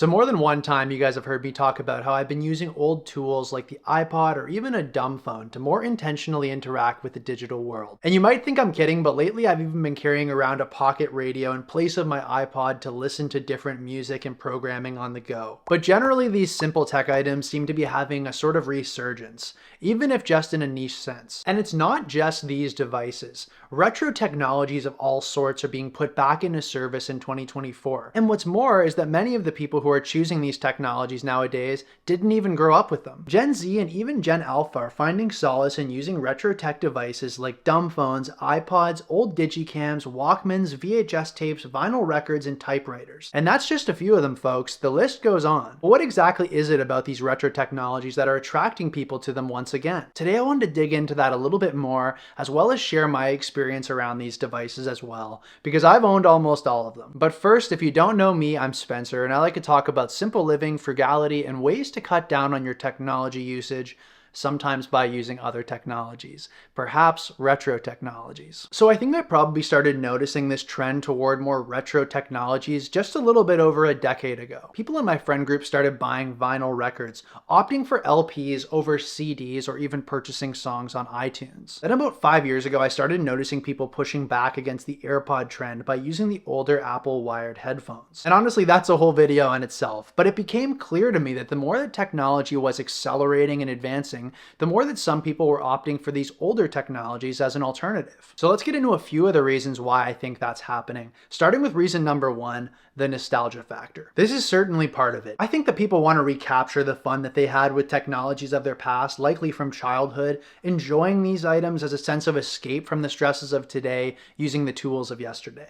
So more than one time, you guys have heard me talk about how I've been using old tools like the iPod or even a dumb phone to more intentionally interact with the digital world. And you might think I'm kidding, but lately I've even been carrying around a pocket radio in place of my iPod to listen to different music and programming on the go. But generally, these simple tech items seem to be having a sort of resurgence, even if just in a niche sense. And it's not just these devices. Retro technologies of all sorts are being put back into service in 2024. And what's more is that many of the people who are choosing these technologies nowadays didn't even grow up with them. Gen Z and even Gen Alpha are finding solace in using retro tech devices like dumb phones, iPods, old digicams, Walkmans, VHS tapes, vinyl records, and typewriters. And that's just a few of them, folks. The list goes on. But what exactly is it about these retro technologies that are attracting people to them once again? Today I wanted to dig into that a little bit more, as well as share my experience around these devices as well, because I've owned almost all of them. But first, if you don't know me, I'm Spencer, and I like to talk about simple living, frugality, and ways to cut down on your technology usage, sometimes by using other technologies, perhaps retro technologies. So I think I probably started noticing this trend toward more retro technologies just a little bit over a decade ago. People in my friend group started buying vinyl records, opting for LPs over CDs or even purchasing songs on iTunes. Then about 5 years ago, I started noticing people pushing back against the AirPod trend by using the older Apple wired headphones. And honestly, that's a whole video in itself, but it became clear to me that the more that technology was accelerating and advancing, the more that some people were opting for these older technologies as an alternative. So let's get into a few of the reasons why I think that's happening, starting with reason number one, the nostalgia factor. This is certainly part of it. I think that people want to recapture the fun that they had with technologies of their past, likely from childhood, enjoying these items as a sense of escape from the stresses of today using the tools of yesterday.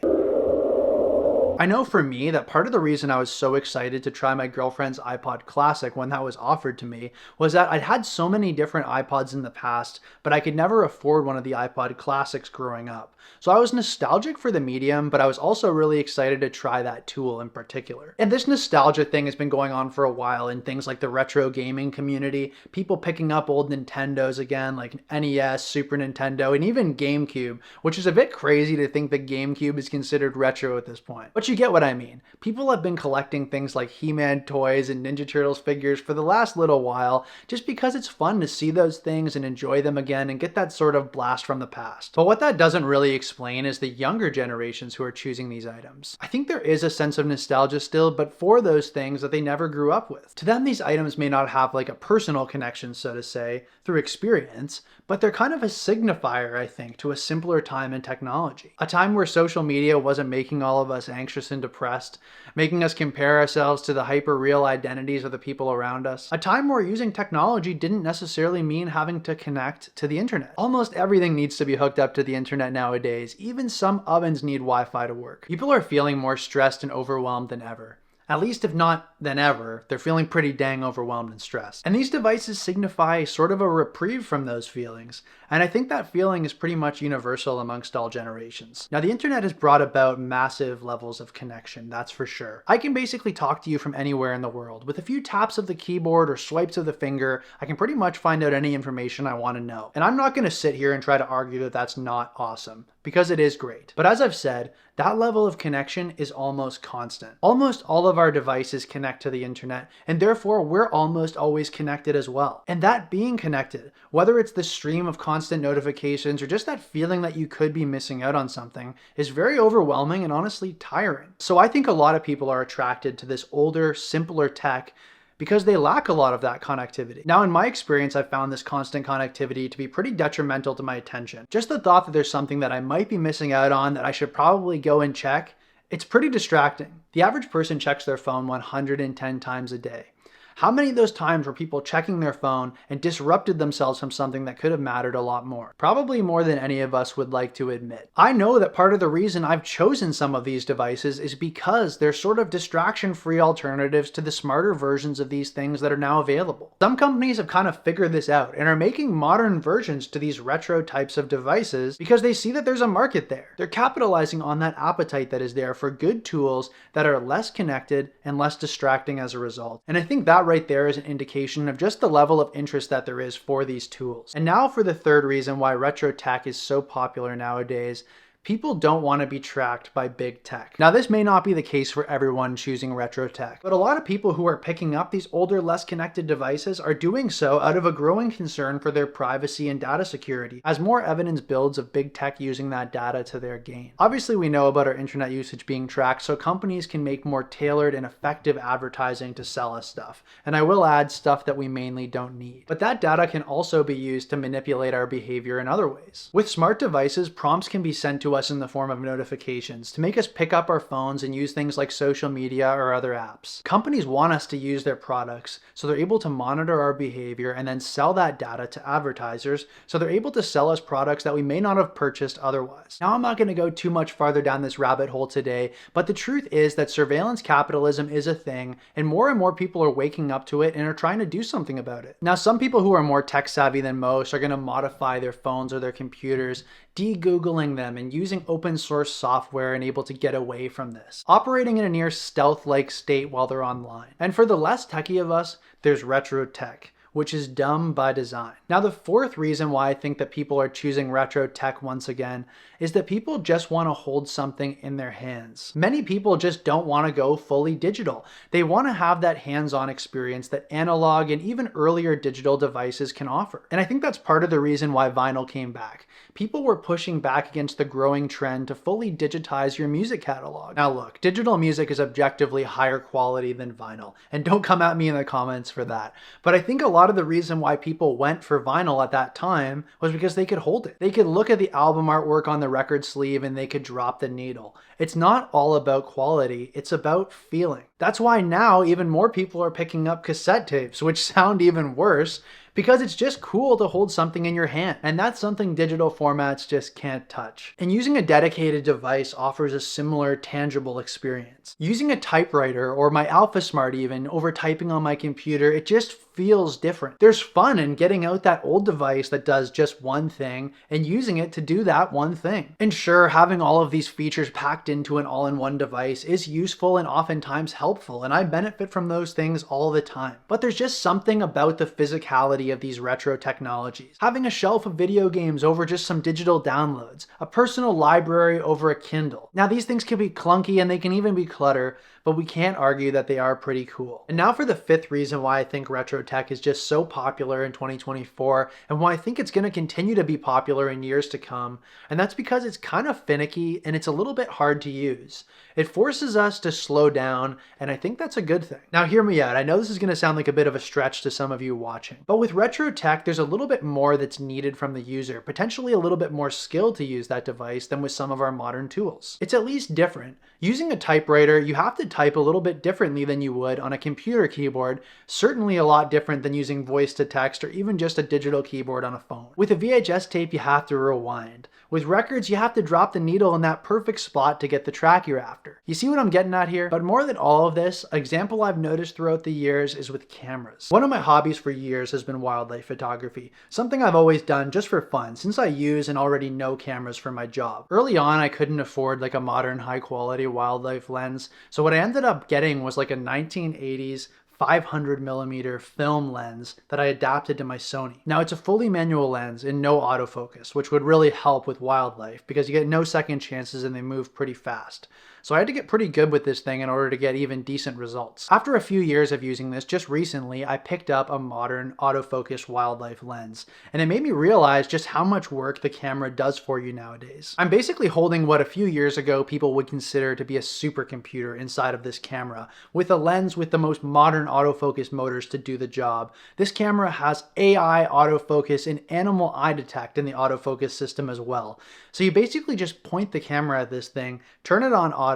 I know for me that part of the reason I was so excited to try my girlfriend's iPod Classic when that was offered to me was that I'd had so many different iPods in the past, but I could never afford one of the iPod Classics growing up. So I was nostalgic for the medium, but I was also really excited to try that tool in particular. And this nostalgia thing has been going on for a while in things like the retro gaming community, people picking up old Nintendos again, like NES, Super Nintendo, and even GameCube, which is a bit crazy to think that GameCube is considered retro at this point. But you get what I mean. People have been collecting things like He-Man toys and Ninja Turtles figures for the last little while, just because it's fun to see those things and enjoy them again and get that sort of blast from the past. But what that doesn't really explain is the younger generations who are choosing these items. I think there is a sense of nostalgia still, but for those things that they never grew up with. To them, these items may not have like a personal connection, so to say, through experience, but they're kind of a signifier, I think, to a simpler time in technology. A time where social media wasn't making all of us anxious and depressed, making us compare ourselves to the hyper-real identities of the people around us. A time where using technology didn't necessarily mean having to connect to the internet. Almost everything needs to be hooked up to the internet nowadays. Even some ovens need Wi-Fi to work. People are feeling more stressed and overwhelmed than ever. At least if not than ever, they're feeling pretty dang overwhelmed and stressed. And these devices signify sort of a reprieve from those feelings. And I think that feeling is pretty much universal amongst all generations. Now, the internet has brought about massive levels of connection, that's for sure. I can basically talk to you from anywhere in the world. With a few taps of the keyboard or swipes of the finger, I can pretty much find out any information I want to know. And I'm not going to sit here and try to argue that that's not awesome, because it is great. But as I've said, that level of connection is almost constant. Almost all of our devices connect to the internet, and therefore we're almost always connected as well. And that being connected, whether it's the stream of constant notifications or just that feeling that you could be missing out on something, is very overwhelming and honestly tiring. So I think a lot of people are attracted to this older, simpler tech because they lack a lot of that connectivity. Now, in my experience, I've found this constant connectivity to be pretty detrimental to my attention. Just the thought that there's something that I might be missing out on that I should probably go and check, it's pretty distracting. The average person checks their phone 110 times a day. How many of those times were people checking their phone and disrupted themselves from something that could have mattered a lot more? Probably more than any of us would like to admit. I know that part of the reason I've chosen some of these devices is because they're sort of distraction-free alternatives to the smarter versions of these things that are now available. Some companies have kind of figured this out and are making modern versions to these retro types of devices because they see that there's a market there. They're capitalizing on that appetite that is there for good tools that are less connected and less distracting as a result. And I think that right there is an indication of just the level of interest that there is for these tools. And now for the third reason why retro tech is so popular nowadays, People don't want to be tracked by big tech. Now, this may not be the case for everyone choosing retro tech, but a lot of people who are picking up these older, less connected devices are doing so out of a growing concern for their privacy and data security, as more evidence builds of big tech using that data to their gain. Obviously, we know about our internet usage being tracked, so companies can make more tailored and effective advertising to sell us stuff. And I will add stuff that we mainly don't need. But that data can also be used to manipulate our behavior in other ways. With smart devices, prompts can be sent to us in the form of notifications to make us pick up our phones and use things like social media or other apps. Companies want us to use their products, so they're able to monitor our behavior and then sell that data to advertisers, so they're able to sell us products that we may not have purchased otherwise. Now, I'm not going to go too much farther down this rabbit hole today, but the truth is that surveillance capitalism is a thing, and more people are waking up to it and are trying to do something about it. Now, some people who are more tech savvy than most are going to modify their phones or their computers, de-Googling them and using open source software and able to get away from this, operating in a near stealth-like state while they're online. And for the less techie of us, there's retro tech, which is dumb by design. Now, the fourth reason why I think that people are choosing retro tech once again is that people just want to hold something in their hands. Many people just don't want to go fully digital. They want to have that hands-on experience that analog and even earlier digital devices can offer. And I think that's part of the reason why vinyl came back. People were pushing back against the growing trend to fully digitize your music catalog. Now look, digital music is objectively higher quality than vinyl, and don't come at me in the comments for that. But I think a lot of the reason why people went for vinyl at that time was because they could hold it. They could look at the album artwork on the record sleeve and they could drop the needle. It's not all about quality, it's about feeling. That's why now even more people are picking up cassette tapes, which sound even worse, because it's just cool to hold something in your hand, and that's something digital formats just can't touch. And using a dedicated device offers a similar tangible experience. Using a typewriter, or my AlphaSmart even, over typing on my computer, it just feels different. There's fun in getting out that old device that does just one thing and using it to do that one thing. And sure, having all of these features packed into an all-in-one device is useful and oftentimes helpful, and I benefit from those things all the time. But there's just something about the physicality of these retro technologies. Having a shelf of video games over just some digital downloads, a personal library over a Kindle. Now, these things can be clunky and they can even be clutter, but we can't argue that they are pretty cool. And now for the fifth reason why I think retro tech is just so popular in 2024 and why I think it's going to continue to be popular in years to come, and that's because it's kind of finicky and it's a little bit hard to use. It forces us to slow down, and I think that's a good thing. Now hear me out, I know this is going to sound like a bit of a stretch to some of you watching, but with retro tech there's a little bit more that's needed from the user, potentially a little bit more skill to use that device than with some of our modern tools. It's at least different. Using a typewriter, you have to type a little bit differently than you would on a computer keyboard, certainly a lot different than using voice to text or even just a digital keyboard on a phone. With a VHS tape, you have to rewind. With records, you have to drop the needle in that perfect spot to get the track you're after. You see what I'm getting at here? But more than all of this, an example I've noticed throughout the years is with cameras. One of my hobbies for years has been wildlife photography, something I've always done just for fun since I use and already know cameras for my job. Early on, I couldn't afford like a modern high quality wildlife lens, so what I ended up getting was like a 1980s 500mm film lens that I adapted to my Sony. Now it's a fully manual lens and no autofocus, which would really help with wildlife because you get no second chances and they move pretty fast. So I had to get pretty good with this thing in order to get even decent results. After a few years of using this, just recently, I picked up a modern autofocus wildlife lens, and it made me realize just how much work the camera does for you nowadays. I'm basically holding what a few years ago people would consider to be a supercomputer inside of this camera, with a lens with the most modern autofocus motors to do the job. This camera has AI autofocus and animal eye detect in the autofocus system as well. So you basically just point the camera at this thing, turn it on auto,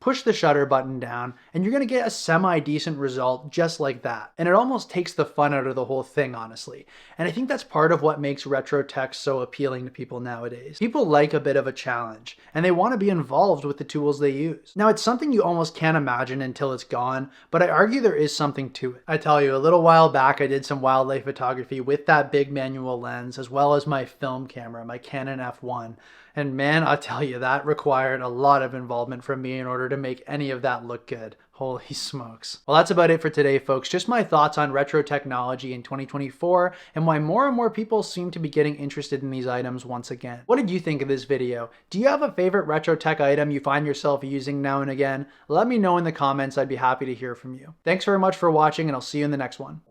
push the shutter button down, and you're gonna get a semi-decent result just like that. And it almost takes the fun out of the whole thing, honestly. And I think that's part of what makes retro tech so appealing to people nowadays. People like a bit of a challenge, and they want to be involved with the tools they use. Now, it's something you almost can't imagine until it's gone, but I argue there is something to it. I tell you, a little while back, I did some wildlife photography with that big manual lens, as well as my film camera, my Canon F1. And man, I'll tell you, that required a lot of involvement from me in order to make any of that look good. Holy smokes. Well, that's about it for today, folks. Just my thoughts on retro technology in 2024 and why more and more people seem to be getting interested in these items once again. What did you think of this video? Do you have a favorite retro tech item you find yourself using now and again? Let me know in the comments. I'd be happy to hear from you. Thanks very much for watching, and I'll see you in the next one.